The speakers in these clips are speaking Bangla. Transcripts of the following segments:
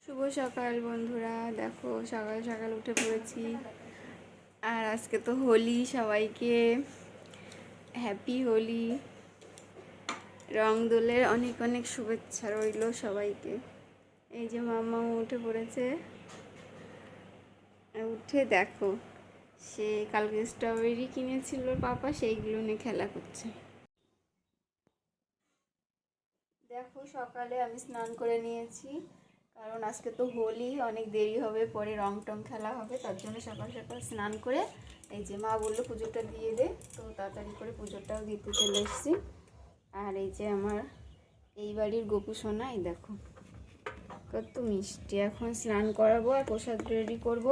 শুভ সকাল বন্ধুরা, দেখো সকাল সকাল উঠে পড়েছি। আর আজকে তো হোলি, সবাইকে হ্যাপি হোলি। রং দোলের অনেক অনেক শুভেচ্ছা রইল সবাইকে। এই যে মাম্মা উঠে পড়েছে, উঠে দেখো সে কালকে স্ট্রবেরি কিনেছিল পাপা, সেইগুলো নিয়ে খেলা করছে। দেখো সকালে আমি স্নান করে নিয়েছি, কারণ আজকে তো হোলি, অনেক দেরি হবে, পরে রং টং খেলা হবে, তার জন্য সকাল সকাল স্নান করে এই যে মা বললো পুজোটা দিয়ে দে, তো তাড়াতাড়ি করে পুজোটাও দিতে চলে এসেছি। আর এই যে আমার এই বাড়ির গোপু সোনা, এই দেখো কত মিষ্টি। এখন স্নান করাবো আর প্রসাদ রেডি করব।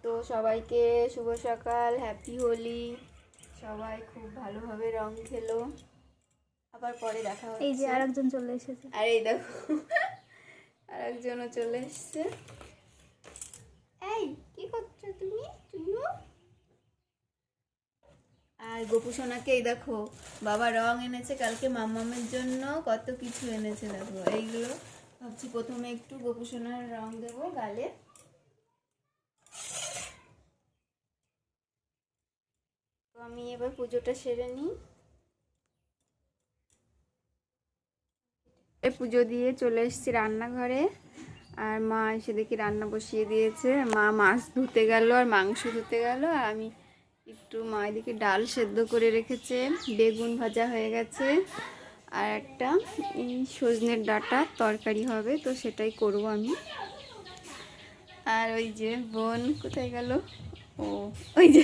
তো সবাইকে শুভ সকাল, হ্যাপি হোলি। সবাই খুব ভালোভাবে রং খেলো, আবার পরে দেখা হচ্ছে। এই যে আরেকজন চলে এসেছে, আর এই দেখো আরেকজনও চলে এসছে। এই কি করছো তুমি? আর গোপু সোনাকে এই দেখো বাবা রং এনেছে কালকে মাম্মামের জন্য, কত কিছু এনেছে দেখো। এইগুলো ভাবছি প্রথমে একটু গোপু সোনার রং দেবো গালে। তো আমি এবার পুজোটা সেরে নিই। পুজো দিয়ে চলে এসেছি রান্নাঘরে, আর মা এসে দেখি রান্না বসিয়ে দিয়েছে। মা মাছ ধুতে গেল আর মাংস ধুতে গেল, আর আমি একটু মা এদিকে ডাল সেদ্ধ করে রেখেছে, বেগুন ভাজা হয়ে গেছে, আর একটা এই সজনের ডাঁটা তরকারি হবে, তো সেটাই করব আমি। আর ওই যে বোন কোথায় গেল? ও ওই যে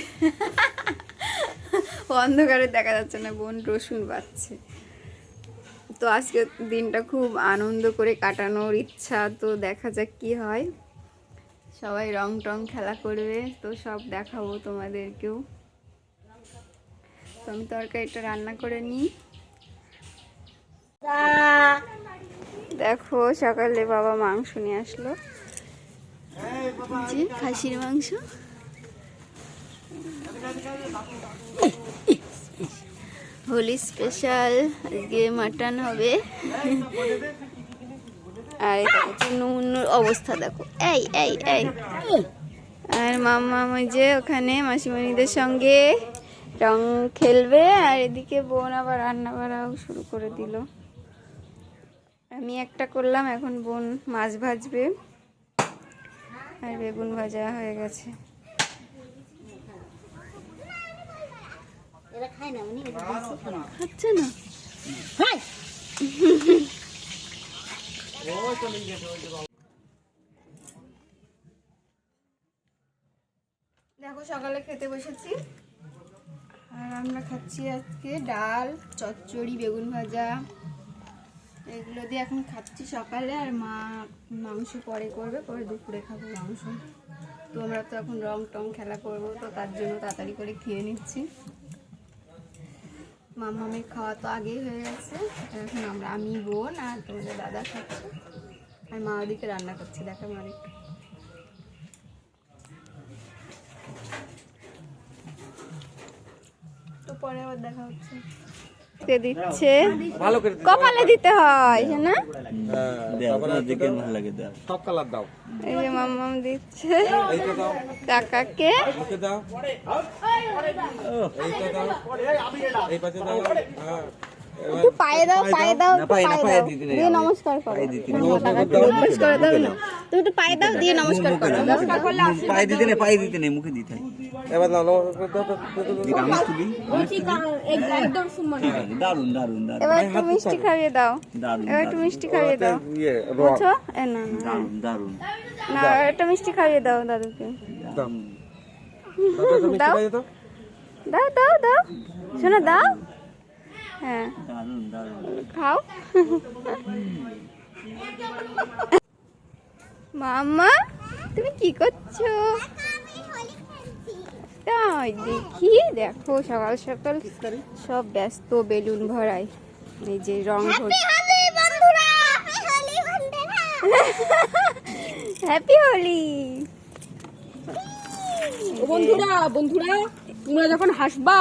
অন্ধকারে দেখা যাচ্ছে না, বোন রসুন বাটছে। তো আজকে দিনটা খুব আনন্দ করে কাটানোর ইচ্ছা, তো দেখা যাক কি হয়। সবাই রং টং খেলা করবে, তো সব দেখাবো তোমাদেরকেও। তো আমি তরকারিটা রান্না করে নিই। দেখো সকালে বাবা মাংস নিয়ে আসলো, যে খাসির মাংস। হোলি স্পেশাল আজকে মাটন হবে। আর নুনুর অবস্থা দেখো, এই এই এই। আর মাম্মা ওই যে ওখানে মাসিমণিদের সঙ্গে রং খেলবে, আর এদিকে বোন আবার রান্না বাড়াও শুরু করে দিল। আমি একটা করলাম, এখন বোন মাছ ভাজবে, আর বেগুন ভাজা হয়ে গেছে। খাচ্ছে না দেখো সকালে খেতে বসেছি, আর আমরা খাচ্ছি আজকে ডাল, চচ্চড়ি, বেগুন ভাজা, এগুলো দিয়ে এখন খাচ্ছি সকালে। আর মা মাংস পরে করবে, পরে দুপুরে খাবো মাংস। তো আমরা তো এখন রং টং খেলা করবো, তো তার জন্য তাড়াতাড়ি করে খেয়ে নিচ্ছি। মামামের খাওয়া তো আগেই হয়ে গেছে, এখন আমি বোন আর তোমাদের দাদা খাচ্ছি, আর মা ওদিকে রান্না করছে, দেখা মানে তো পরে আবার দেখা হচ্ছে। দিচ্ছে কপালে দিতে হয় না, এই যে মাম্মাম দিচ্ছে কাকাকে। একটু পায়ে দাও, পায়ে দাও, পায়ে দাও দিয়ে নমস্কার করো। নমস্কার দাও না, তুমি একটু পায়ে দাও দিয়ে নমস্কার করো। নমস্কার করলে পায়ে দিতে নেই, পায়ে দিতে নেই, মুখে দিতে হয়। এবার দারুন দারুন দারুন। এবার একটু মিষ্টি খাইয়ে দাও, এবার একটু মিষ্টি খাইয়ে দাও, বুঝছো? না দারুন দারুন না, একটা মিষ্টি খাইয়ে দাও দাদুকে। দাও দাও দাও দাও শোনো, দাও। হ্যাঁ দারুন দারুন খাও। মাম্মা তুমি কি করছো? তাই দেখি, দেখো সকাল সকাল সব ব্যস্ত, বেলুন ভরাই, এই যে রং হ্যাপি হোলি। বন্ধুরা বন্ধুরা তোমরা যখন হাসবা,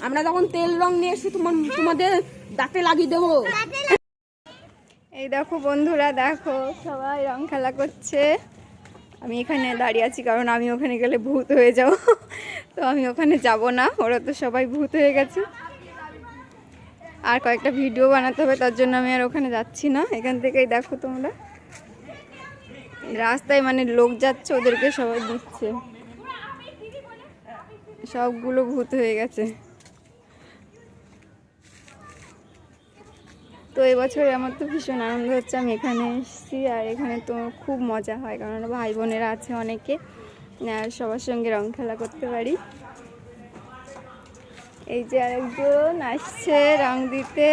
আমরা তখন তেল রং নিয়ে এসে তোমাদের দাঁতে লাগিয়ে দেবো। এই দেখো বন্ধুরা, দেখো সবাই রং খেলা করছে। আমি এখানে দাঁড়িয়ে আছি কারণ আমি ওখানে গেলে ভূত হয়ে যাব, তো আমি ওখানে যাব না, ওরা তো সবাই ভূত হয়ে গেছে। আর কয়েকটা ভিডিও বানাতে হবে, তার জন্য আমি আর ওখানে যাচ্ছি না। এখান থেকেই দেখো তোমরা, রাস্তায় মানে লোক যাচ্ছে, ওদেরকে সবাই দিচ্ছে, সবগুলো ভূত হয়ে গেছে। তো এবছর আমার তো ভীষণ আনন্দ হচ্ছে, আমি এখানে এসেছি। আর এখানে তো খুব মজা হয়, কারণ ভাই বোনেরা আছে অনেকে, আর সবার সঙ্গে রং খেলা করতে পারি। এই যে আরেকজন আসছে রং দিতে।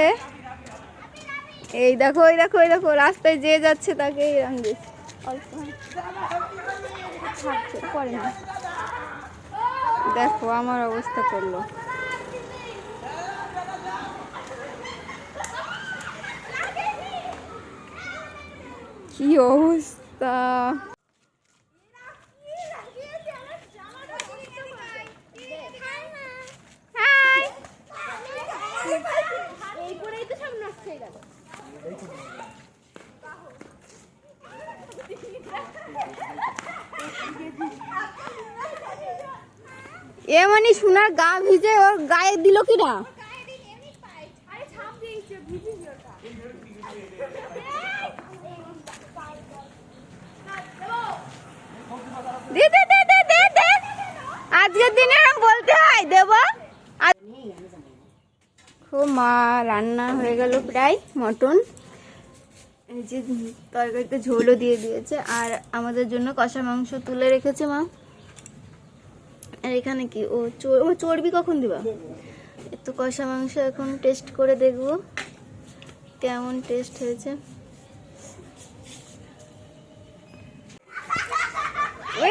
এই দেখো, এই দেখো, এই দেখো, রাস্তায় যে যাচ্ছে তাকে রং দিচ্ছে। অল্প থাকছে, পরে না। দেখো আমার অবস্থা করলো। কি অবস্থা! এ মানে সোনার গা ভিজে ওর গায়ে দিল কিনা? দে দে দে দে দে দে, আজকের দিনে এরকম বলতে হয় দেব। খুব মা রান্না হয়ে গেল প্রায়, মটন। এই যে তরকারিতে ঝোলও দিয়ে দিয়েছে, আর আমাদের জন্য কষা মাংস তুলে রেখেছে মা। আর এখানে কি ও চর্বি কখন দিবা? একটু কষা মাংস এখন টেস্ট করে দেখবো কেমন টেস্ট হয়েছে।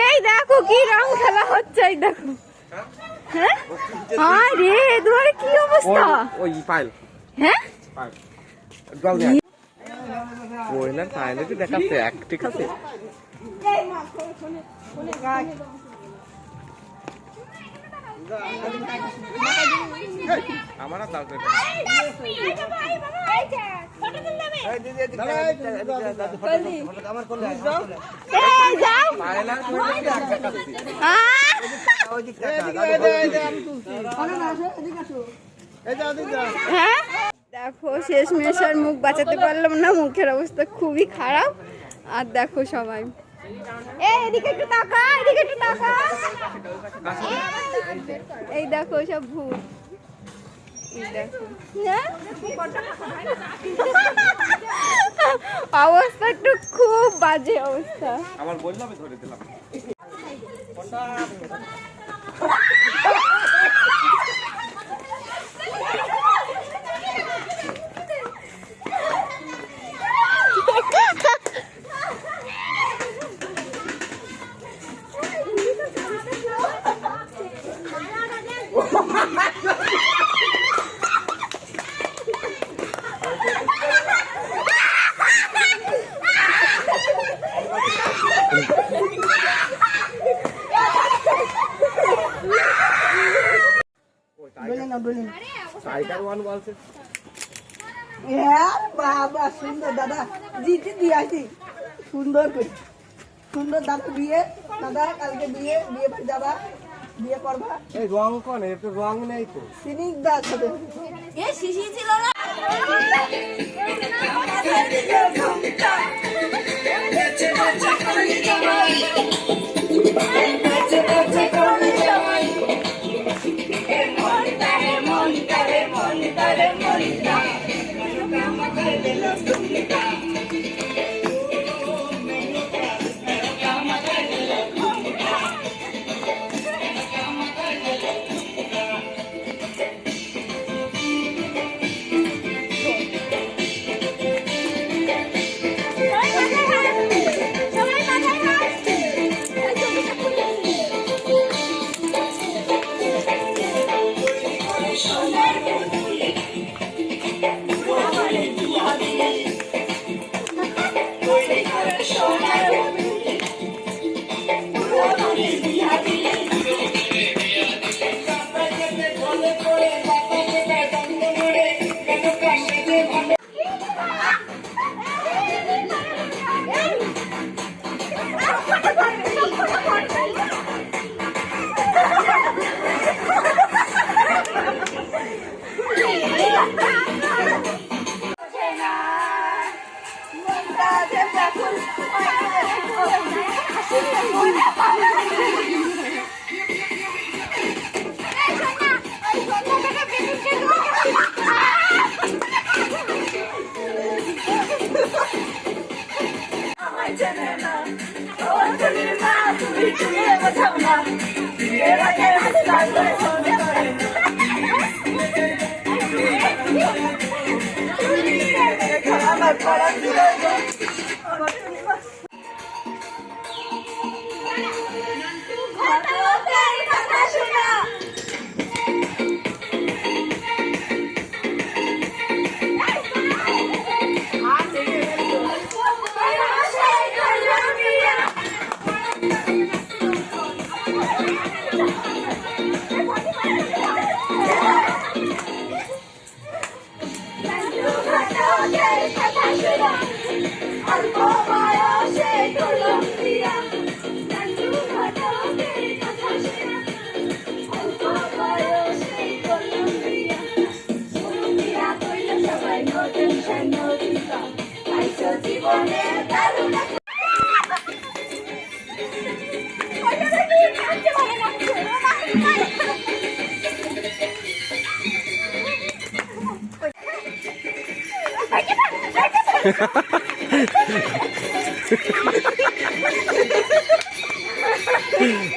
এই দেখো কি রং খেলা হচ্ছে, এই দেখো। হ্যাঁ রে, দুয়ারে কি অবস্থা! ওই পাইল হ্যাঁ পাইল জল দে ওই না পাইলে কি দেখাচ্ছে এক ঠিক আছে আমার দাও তো আমার করলে এই যাও। পাইলা দেখাচ্ছি হ্যাঁ দেখো, শেষ মেশার মুখ বাঁচাতে পারলাম না, মুখের অবস্থা খুবই খারাপ। আর দেখো সবাই, এদিকে একটু তাকা, এদিকে একটু তাকা। এই দেখো সব ভূত। এই দেখো, হ্যাঁ? অবস্থা একটু খুব বাজে অবস্থা। আমার বললাম ধরে দিলাম টাইগার ওয়ান বলছে বাবা সুন্দর দাদা, জিতে দিয়ে আসি সুন্দর করে, সুন্দর দাদা বিয়ে, দাদা কালকে বিয়ে বাড়ি যাবা, বিয়ে করবা। এই রং কোন এর তো রং নেই তো সিনিক দা সাথে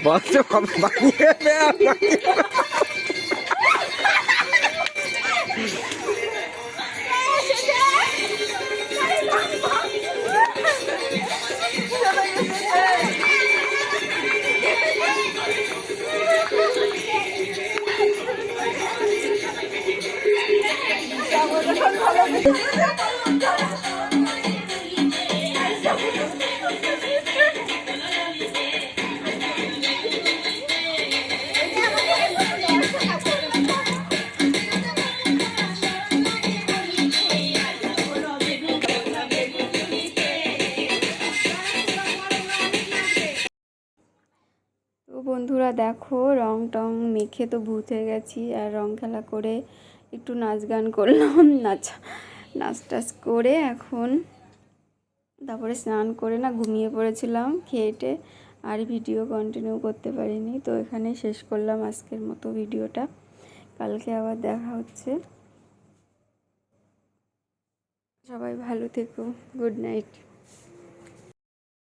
বলছো বানিয়ে তো বন্ধুরা দেখো, রং টং মেখে তো ভূত হয়ে গেছি, আর রং খেলা করে একটু নাচ গান করলাম, নাচ টাচ করে এখন তারপরে স্নান করে না ঘুমিয়ে পড়েছিলাম খেয়েটে, আর ভিডিও কন্টিনিউ করতে পারিনি। তো এখানে শেষ করলাম আজকের মতো ভিডিওটা, কালকে আবার দেখা হচ্ছে। সবাই ভালো থেকো, গুড নাইট।